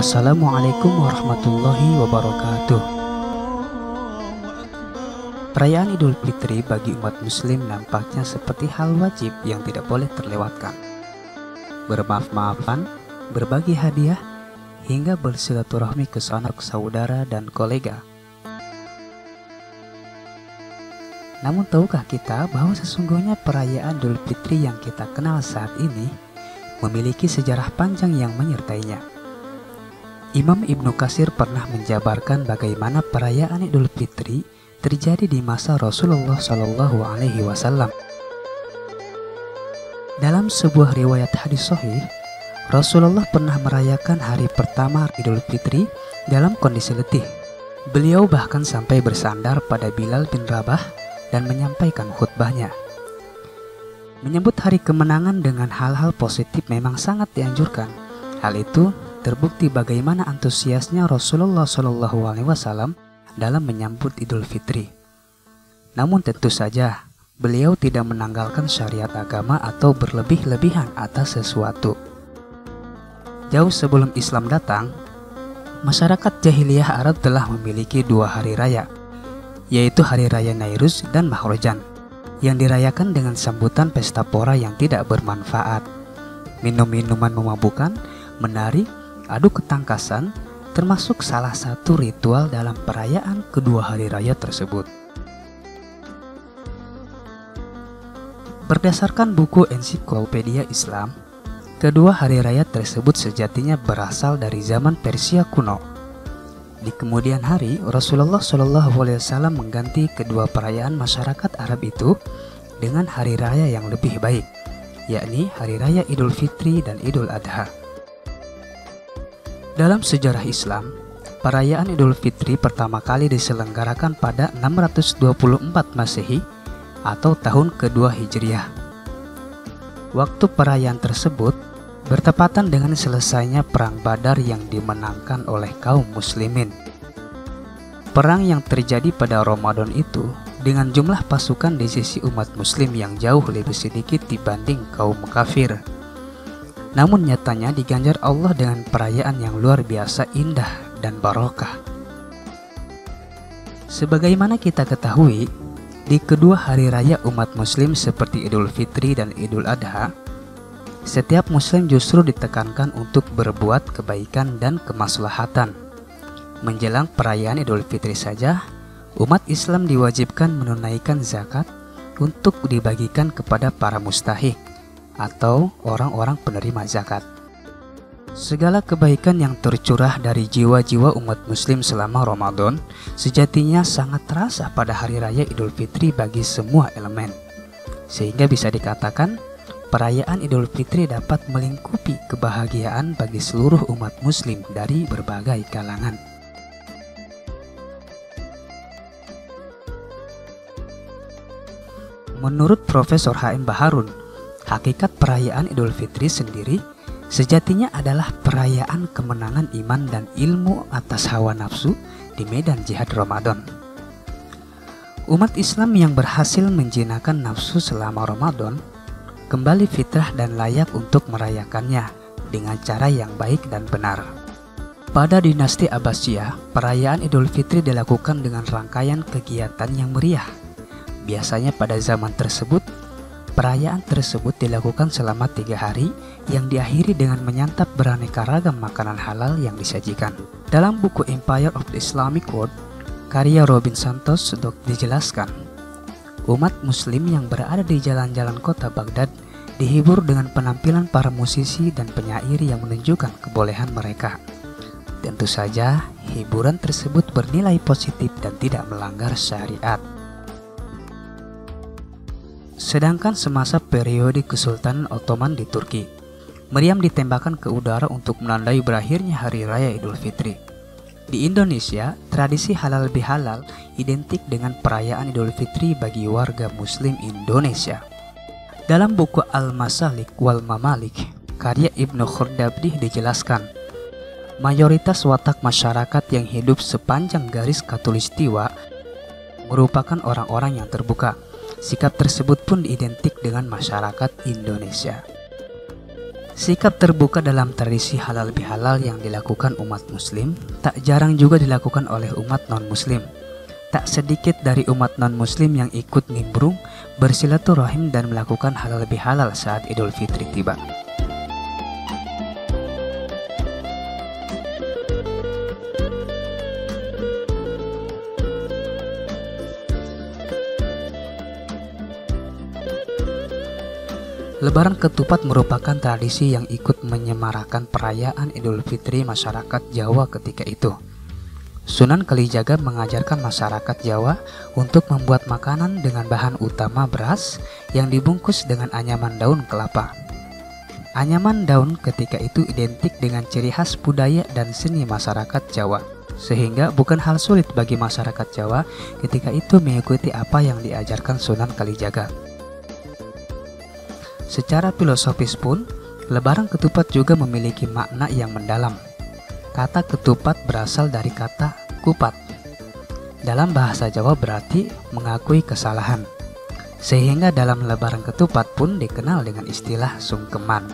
Assalamualaikum warahmatullahi wabarakatuh. Perayaan Idul Fitri bagi umat muslim nampaknya seperti hal wajib yang tidak boleh terlewatkan. Bermaaf-maafan, berbagi hadiah, hingga bersilaturahmi ke sanak saudara dan kolega. Namun tahukah kita bahwa sesungguhnya perayaan Idul Fitri yang kita kenal saat ini memiliki sejarah panjang yang menyertainya. Imam Ibnu Katsir pernah menjabarkan bagaimana perayaan Idul Fitri terjadi di masa Rasulullah Shallallahu Alaihi Wasallam. Dalam sebuah riwayat hadis sahih, Rasulullah pernah merayakan hari pertama Idul Fitri dalam kondisi letih. Beliau bahkan sampai bersandar pada Bilal bin Rabah dan menyampaikan khutbahnya. Menyambut hari kemenangan dengan hal-hal positif memang sangat dianjurkan. Hal itu terbukti bagaimana antusiasnya Rasulullah Shallallahu Alaihi Wasallam dalam menyambut Idul Fitri. Namun tentu saja beliau tidak menanggalkan syariat agama atau berlebih-lebihan atas sesuatu. Jauh sebelum Islam datang, masyarakat jahiliyah Arab telah memiliki dua hari raya, yaitu Hari Raya Nairuz dan Mahrojan, yang dirayakan dengan sambutan pesta pora yang tidak bermanfaat, minum-minuman memabukkan, menari, adu ketangkasan, termasuk salah satu ritual dalam perayaan kedua hari raya tersebut. Berdasarkan buku Ensiklopedia Islam, kedua hari raya tersebut sejatinya berasal dari zaman Persia kuno. Di kemudian hari, Rasulullah Shallallahu Alaihi Wasallam mengganti kedua perayaan masyarakat Arab itu dengan hari raya yang lebih baik, yakni Hari Raya Idul Fitri dan Idul Adha. Dalam sejarah Islam, perayaan Idul Fitri pertama kali diselenggarakan pada 624 Masehi atau tahun kedua Hijriah. Waktu perayaan tersebut bertepatan dengan selesainya Perang Badar yang dimenangkan oleh kaum muslimin. Perang yang terjadi pada Ramadan itu dengan jumlah pasukan di sisi umat muslim yang jauh lebih sedikit dibanding kaum kafir. Namun nyatanya diganjar Allah dengan perayaan yang luar biasa indah dan barokah. Sebagaimana kita ketahui, di kedua hari raya umat muslim seperti Idul Fitri dan Idul Adha, setiap muslim justru ditekankan untuk berbuat kebaikan dan kemaslahatan. Menjelang perayaan Idul Fitri saja, umat Islam diwajibkan menunaikan zakat untuk dibagikan kepada para mustahik atau orang-orang penerima zakat. Segala kebaikan yang tercurah dari jiwa-jiwa umat muslim selama Ramadan sejatinya sangat terasa pada hari raya Idul Fitri bagi semua elemen. Sehingga bisa dikatakan perayaan Idul Fitri dapat melingkupi kebahagiaan bagi seluruh umat muslim dari berbagai kalangan. Menurut Profesor H.M. Baharun, hakikat perayaan Idul Fitri sendiri sejatinya adalah perayaan kemenangan iman dan ilmu atas hawa nafsu di medan jihad Ramadan. Umat Islam yang berhasil menjinakkan nafsu selama Ramadan kembali fitrah dan layak untuk merayakannya dengan cara yang baik dan benar. Pada dinasti Abbasiyah, perayaan Idul Fitri dilakukan dengan rangkaian kegiatan yang meriah. Biasanya pada zaman tersebut, perayaan tersebut dilakukan selama 3 hari yang diakhiri dengan menyantap beraneka ragam makanan halal yang disajikan. Dalam buku Empire of the Islamic World, karya Robin Santos dijelaskan, umat muslim yang berada di jalan-jalan kota Baghdad dihibur dengan penampilan para musisi dan penyair yang menunjukkan kebolehan mereka. Tentu saja, hiburan tersebut bernilai positif dan tidak melanggar syariat. Sedangkan semasa periode Kesultanan Ottoman di Turki, meriam ditembakkan ke udara untuk menandai berakhirnya Hari Raya Idul Fitri. Di Indonesia, tradisi halal bihalal identik dengan perayaan Idul Fitri bagi warga Muslim Indonesia. Dalam buku Al-Masalik wal Mamalik, karya Ibnu Khordadbih dijelaskan, mayoritas watak masyarakat yang hidup sepanjang garis khatulistiwa merupakan orang-orang yang terbuka. Sikap tersebut pun identik dengan masyarakat Indonesia. Sikap terbuka dalam tradisi halal bihalal yang dilakukan umat muslim tak jarang juga dilakukan oleh umat non-muslim. Tak sedikit dari umat non-muslim yang ikut nimbrung, bersilaturahim dan melakukan halal bihalal saat Idul Fitri tiba. Lebaran ketupat merupakan tradisi yang ikut menyemarakan perayaan Idul Fitri masyarakat Jawa ketika itu. Sunan Kalijaga mengajarkan masyarakat Jawa untuk membuat makanan dengan bahan utama beras yang dibungkus dengan anyaman daun kelapa. Anyaman daun ketika itu identik dengan ciri khas budaya dan seni masyarakat Jawa, sehingga bukan hal sulit bagi masyarakat Jawa ketika itu mengikuti apa yang diajarkan Sunan Kalijaga. Secara filosofis pun, Lebaran ketupat juga memiliki makna yang mendalam. Kata ketupat berasal dari kata kupat. Dalam bahasa Jawa berarti mengakui kesalahan. Sehingga dalam Lebaran ketupat pun dikenal dengan istilah sungkeman.